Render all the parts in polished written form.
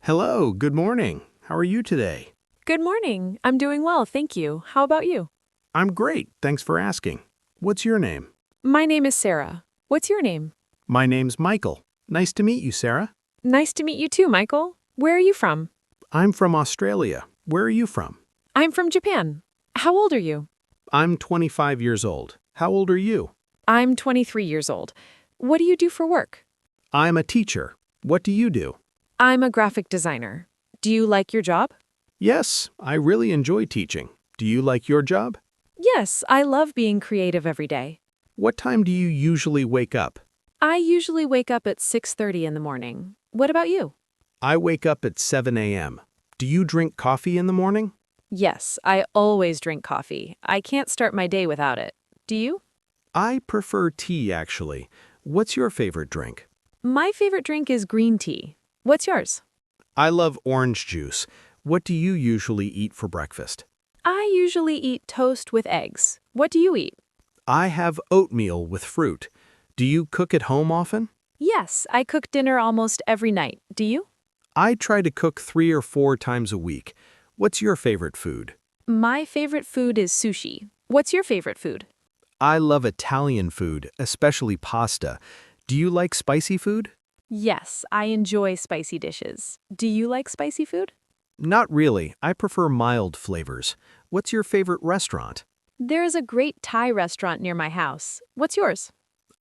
Hello, good morning. How are you today? Good morning. I'm doing well, thank you. How about you? I'm great, thanks for asking. What's your name? My name is Sarah. What's your name? My name's Michael. Nice to meet you, Sarah. Nice to meet you too, Michael. Where are you from? I'm from Australia. Where are you from? I'm from Japan. How old are you? I'm 25 years old. How old are you? I'm 23 years old. What do you do for work? I'm a teacher. What do you do? I'm a graphic designer. Do you like your job? Yes, I really enjoy teaching. Do you like your job? Yes, I love being creative every day. What time do you usually wake up? I usually wake up at 6:30 in the morning. What about you? I wake up at 7 a.m. Do you drink coffee in the morning? Yes, I always drink coffee. I can't start my day without it. Do you? I prefer tea, actually. What's your favorite drink? My favorite drink is green tea. What's yours? I love orange juice. What do you usually eat for breakfast? I usually eat toast with eggs. What do you eat? I have oatmeal with fruit. Do you cook at home often? Yes, I cook dinner almost every night. Do you? I try to cook 3 or 4 times a week. What's your favorite food? My favorite food is sushi. What's your favorite food? I love Italian food, especially pasta. Do you like spicy food? Yes, I enjoy spicy dishes. Do you like spicy food? Not really. I prefer mild flavors. What's your favorite restaurant? There is a great Thai restaurant near my house. What's yours?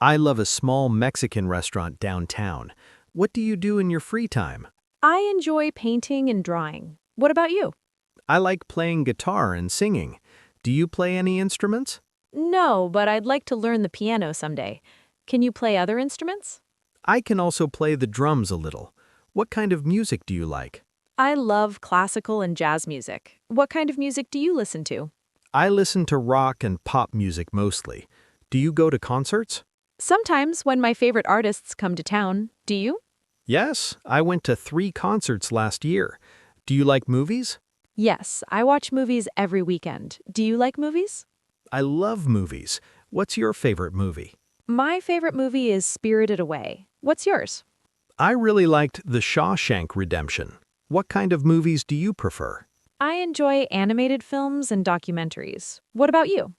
I love a small Mexican restaurant downtown. What do you do in your free time? I enjoy painting and drawing. What about you? I like playing guitar and singing. Do you play any instruments? No, but I'd like to learn the piano someday. Can you play other instruments? I can also play the drums a little. What kind of music do you like? I love classical and jazz music. What kind of music do you listen to? I listen to rock and pop music mostly. Do you go to concerts? Sometimes when my favorite artists come to town. Do you? Yes, I went to 3 concerts last year. Do you like movies? Yes, I watch movies every weekend. Do you like movies? I love movies. What's your favorite movie? My favorite movie is Spirited Away. What's yours? I really liked The Shawshank Redemption. What kind of movies do you prefer? I enjoy animated films and documentaries. What about you?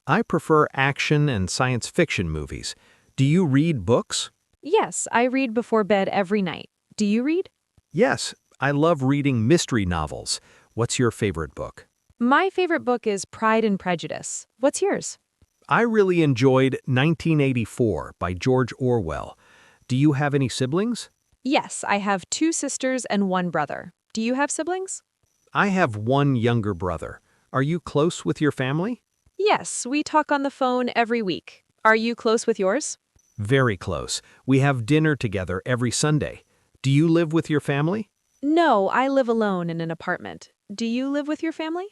I prefer action and science fiction movies. Do you read books? Yes, I read before bed every night. Do you read? Yes, I love reading mystery novels. What's your favorite book? My favorite book is Pride and Prejudice. What's yours? I really enjoyed 1984 by George Orwell. Do you have any siblings? Yes, I have 2 sisters and 1 brother. Do you have siblings? I have 1 younger brother. Are you close with your family? Yes, we talk on the phone every week. Are you close with yours? Very close. We have dinner together every Sunday. Do you live with your family? No, I live alone in an apartment. Do you live with your family?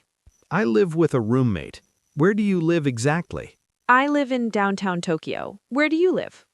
I live with a roommate. Where do you live exactly? I live in downtown Tokyo. Where do you live?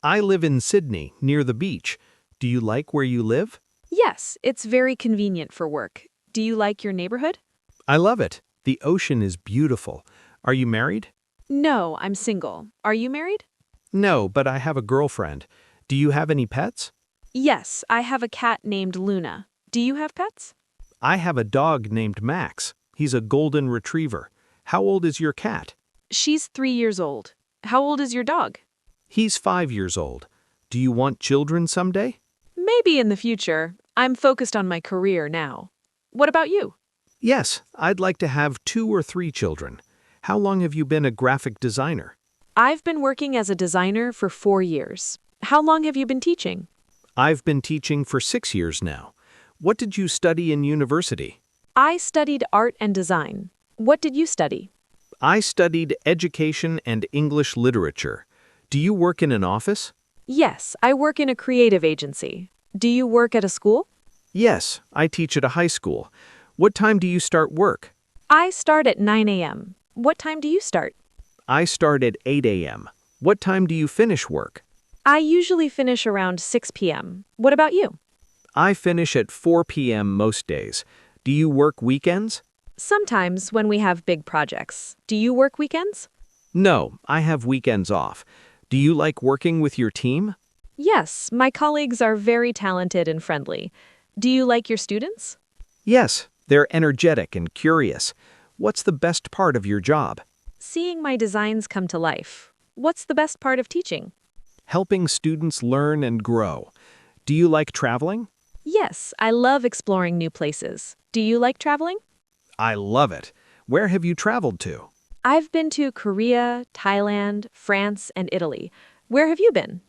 I live in Sydney, near the beach. Do you like where you live? Yes, it's very convenient for work. Do you like your neighborhood? I love it. The ocean is beautiful. Are you married? No, I'm single. Are you married? No, but I have a girlfriend. Do you have any pets? Yes, I have a cat named Luna. Do you have pets? I have a dog named Max. He's a golden retriever. How old is your cat? She's 3 years old. How old is your dog? He's 5 years old. Do you want children someday? Maybe in the future. I'm focused on my career now. What about you? Yes, I'd like to have 2 or 3 children. How long have you been a graphic designer? I've been working as a designer for 4 years. How long have you been teaching? I've been teaching for 6 years now. What did you study in university? I studied art and design. What did you study? I studied education and English literature. Do you work in an office? Yes, I work in a creative agency. Do you work at a school? Yes, I teach at a high school. What time do you start work? I start at 9 a.m. What time do you start? I start at 8 a.m. What time do you finish work? I usually finish around 6 p.m. What about you? I finish at 4 p.m. most days. Do you work weekends? Sometimes when we have big projects. Do you work weekends? No, I have weekends off. Do you like working with your team? Yes, my colleagues are very talented and friendly. Do you like your students? Yes, they're energetic and curious. What's the best part of your job? Seeing my designs come to life. What's the best part of teaching? Helping students learn and grow. Do you like traveling? Yes, I love exploring new places. Do you like traveling? I love it. Where have you traveled to? I've been to Korea, Thailand, France, and Italy. Where have you been?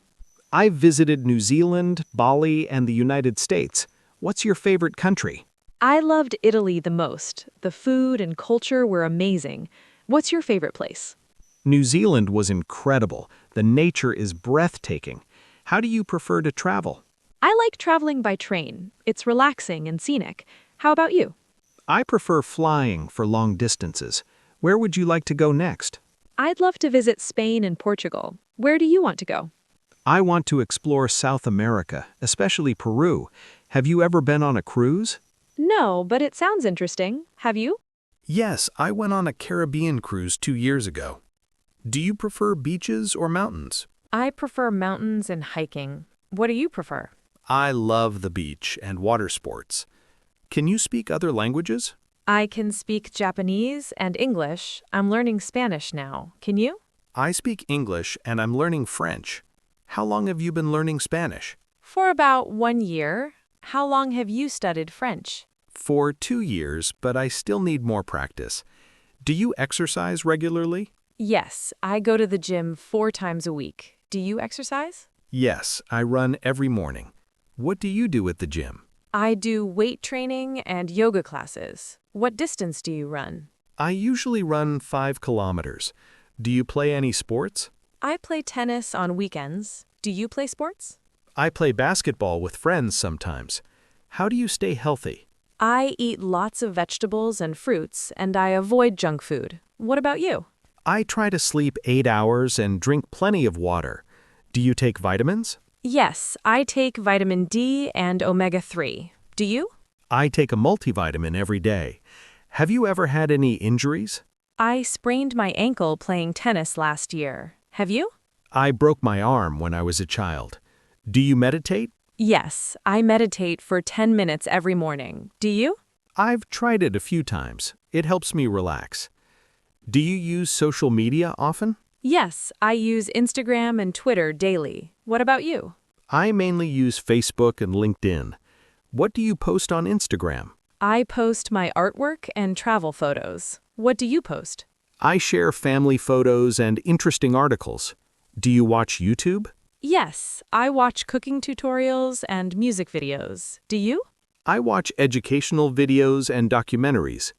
I've visited New Zealand, Bali, and the United States. What's your favorite country? I loved Italy the most. The food and culture were amazing. What's your favorite place? New Zealand was incredible. The nature is breathtaking. How do you prefer to travel? I like traveling by train. It's relaxing and scenic. How about you? I prefer flying for long distances. Where would you like to go next? I'd love to visit Spain and Portugal. Where do you want to go? I want to explore South America, especially Peru. Have you ever been on a cruise? No, but it sounds interesting. Have you? Yes, I went on a Caribbean cruise 2 years ago. Do you prefer beaches or mountains? I prefer mountains and hiking. What do you prefer? I love the beach and water sports. Can you speak other languages? I can speak Japanese and English. I'm learning Spanish now. Can you? I speak English and I'm learning French. How long have you been learning Spanish? For about 1 year. How long have you studied French? For 2 years, but I still need more practice. Do you exercise regularly? Yes, I go to the gym 4 times a week. Do you exercise? Yes, I run every morning. What do you do at the gym? I do weight training and yoga classes. What distance do you run? I usually run 5 kilometers. Do you play any sports? I play tennis on weekends. Do you play sports? I play basketball with friends sometimes. How do you stay healthy? I eat lots of vegetables and fruits, and I avoid junk food. What about you? I try to sleep 8 hours and drink plenty of water. Do you take vitamins? Yes, I take vitamin D and omega-3. Do you? I take a multivitamin every day. Have you ever had any injuries? I sprained my ankle playing tennis last year. Have you? I broke my arm when I was a child. Do you meditate? Yes, I meditate for 10 minutes every morning. Do you? I've tried it a few times. It helps me relax. Do you use social media often? Yes, I use Instagram and Twitter daily. What about you? I mainly use Facebook and LinkedIn. What do you post on Instagram? I post my artwork and travel photos. What do you post? I share family photos and interesting articles. Do you watch YouTube? Yes, I watch cooking tutorials and music videos. Do you? I watch educational videos and documentaries.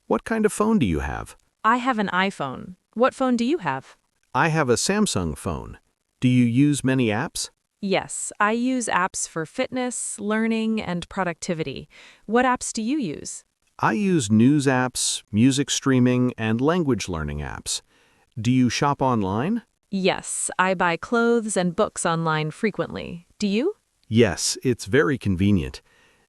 What kind of phone do you have? I have an iPhone. What phone do you have? I have a Samsung phone. Do you use many apps? Yes, I use apps for fitness, learning, and productivity. What apps do you use? I use news apps, music streaming, and language learning apps. Do you shop online? Yes, I buy clothes and books online frequently. Do you? Yes, it's very convenient.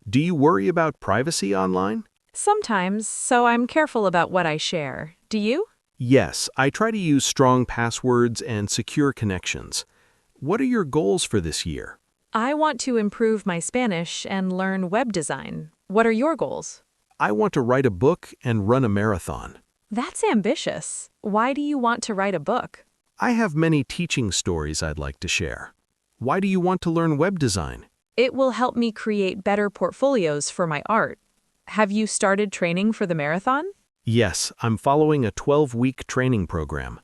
Do you worry about privacy online? Sometimes, so I'm careful about what I share. Do you? Yes, I try to use strong passwords and secure connections. What are your goals for this year? I want to improve my Spanish and learn web design. What are your goals? I want to write a book and run a marathon. That's ambitious. Why do you want to write a book? I have many teaching stories I'd like to share. Why do you want to learn web design? It will help me create better portfolios for my art. Have you started training for the marathon? Yes, I'm following a 12-week training program.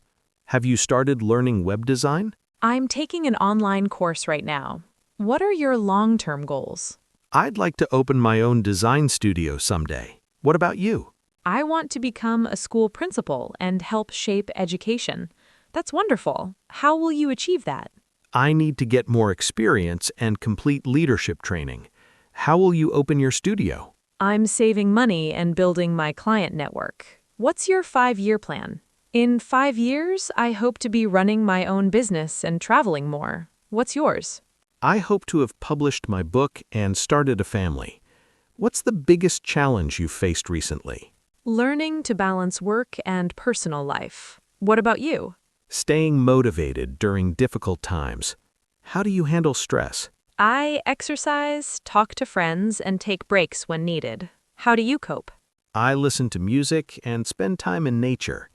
Have you started learning web design? I'm taking an online course right now. What are your long-term goals? I'd like to open my own design studio someday. What about you? I want to become a school principal and help shape education. That's wonderful. How will you achieve that? I need to get more experience and complete leadership training. How will you open your studio? I'm saving money and building my client network. What's your 5-year plan? In 5 years, I hope to be running my own business and traveling more. What's yours? I hope to have published my book and started a family. What's the biggest challenge you've faced recently? Learning to balance work and personal life. What about you? Staying motivated during difficult times. How do you handle stress? I exercise, talk to friends, and take breaks when needed. How do you cope? I listen to music and spend time in nature.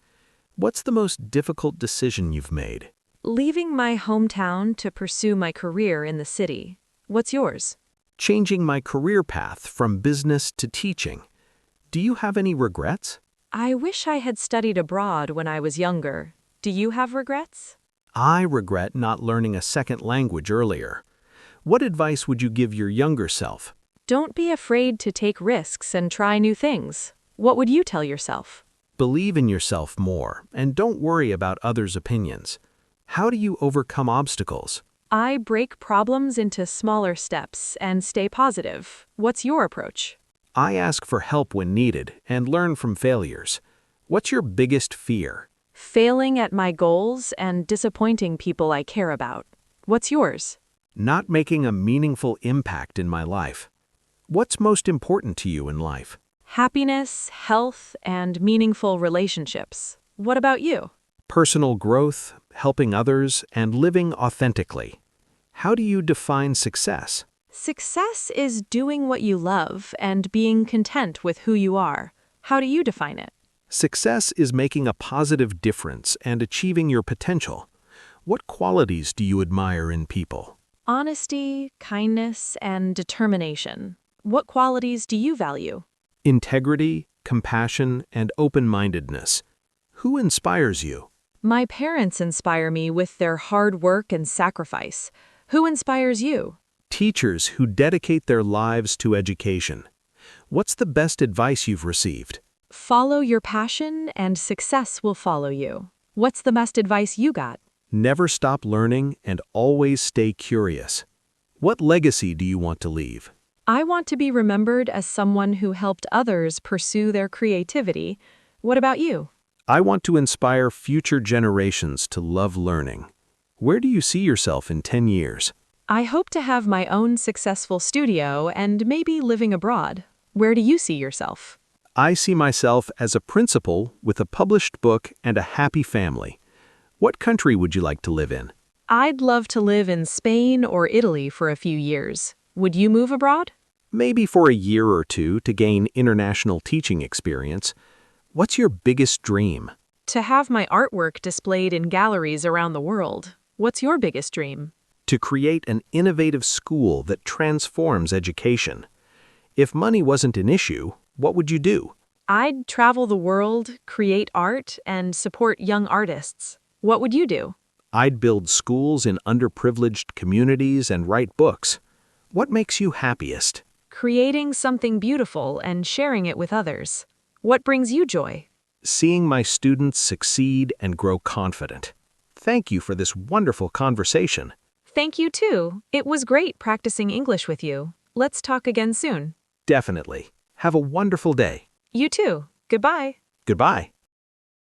What's the most difficult decision you've made? Leaving my hometown to pursue my career in the city. What's yours? Changing my career path from business to teaching. Do you have any regrets? I wish I had studied abroad when I was younger. Do you have regrets? I regret not learning a second language earlier. What advice would you give your younger self? Don't be afraid to take risks and try new things. What would you tell yourself? Believe in yourself more and don't worry about others' opinions. How do you overcome obstacles? I break problems into smaller steps and stay positive. What's your approach? I ask for help when needed and learn from failures. What's your biggest fear? Failing at my goals and disappointing people I care about. What's yours? Not making a meaningful impact in my life. What's most important to you in life? Happiness, health, and meaningful relationships. What about you? Personal growth, helping others, and living authentically. How do you define success? Success is doing what you love and being content with who you are. How do you define it? Success is making a positive difference and achieving your potential. What qualities do you admire in people? Honesty, kindness, and determination. What qualities do you value? Integrity, compassion, and open-mindedness. Who inspires you? My parents inspire me with their hard work and sacrifice. Who inspires you? Teachers who dedicate their lives to education. What's the best advice you've received? Follow your passion and success will follow you. What's the best advice you got? Never stop learning and always stay curious. What legacy do you want to leave? I want to be remembered as someone who helped others pursue their creativity. What about you? I want to inspire future generations to love learning. Where do you see yourself in 10 years? I hope to have my own successful studio and maybe living abroad. Where do you see yourself? I see myself as a principal with a published book and a happy family. What country would you like to live in? I'd love to live in Spain or Italy for a few years. Would you move abroad? Maybe for a year or two to gain international teaching experience. What's your biggest dream? To have my artwork displayed in galleries around the world. What's your biggest dream? To create an innovative school that transforms education. If money wasn't an issue, what would you do? I'd travel the world, create art, and support young artists. What would you do? I'd build schools in underprivileged communities and write books. What makes you happiest? Creating something beautiful and sharing it with others. What brings you joy? Seeing my students succeed and grow confident. Thank you for this wonderful conversation. Thank you too. It was great practicing English with you. Let's talk again soon. Definitely. Have a wonderful day. You too. Goodbye. Goodbye.